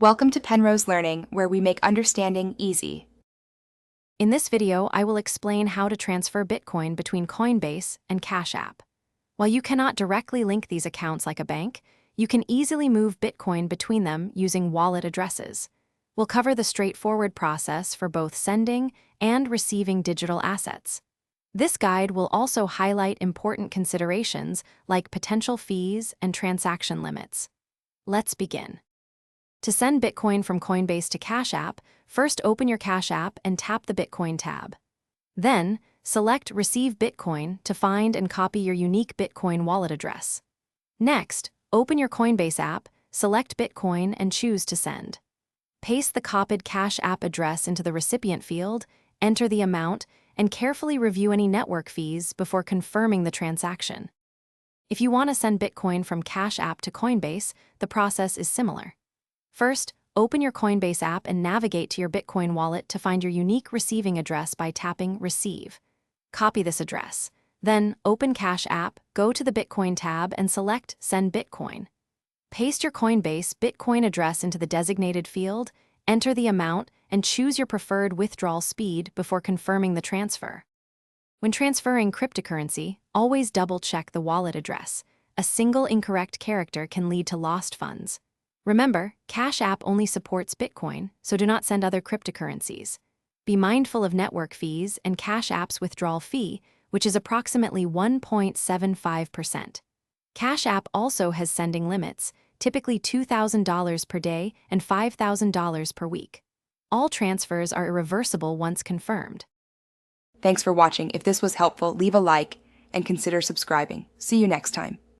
Welcome to Penrose Learning, where we make understanding easy. In this video, I will explain how to transfer Bitcoin between Coinbase and Cash App. While you cannot directly link these accounts like a bank, you can easily move Bitcoin between them using wallet addresses. We'll cover the straightforward process for both sending and receiving digital assets. This guide will also highlight important considerations like potential fees and transaction limits. Let's begin. To send Bitcoin from Coinbase to Cash App, first open your Cash App and tap the Bitcoin tab. Then, select Receive Bitcoin to find and copy your unique Bitcoin wallet address. Next, open your Coinbase app, select Bitcoin and choose to send. Paste the copied Cash App address into the recipient field, enter the amount, and carefully review any network fees before confirming the transaction. If you want to send Bitcoin from Cash App to Coinbase, the process is similar. First, open your Coinbase app and navigate to your Bitcoin wallet to find your unique receiving address by tapping Receive. Copy this address. Then, open Cash App, go to the Bitcoin tab and select Send Bitcoin. Paste your Coinbase Bitcoin address into the designated field, enter the amount, and choose your preferred withdrawal speed before confirming the transfer. When transferring cryptocurrency, always double-check the wallet address. A single incorrect character can lead to lost funds. Remember, Cash App only supports Bitcoin, so do not send other cryptocurrencies. Be mindful of network fees and Cash App's withdrawal fee, which is approximately 1.75%. Cash App also has sending limits, typically $2,000 per day and $5,000 per week. All transfers are irreversible once confirmed. Thanks for watching. If this was helpful, leave a like and consider subscribing. See you next time.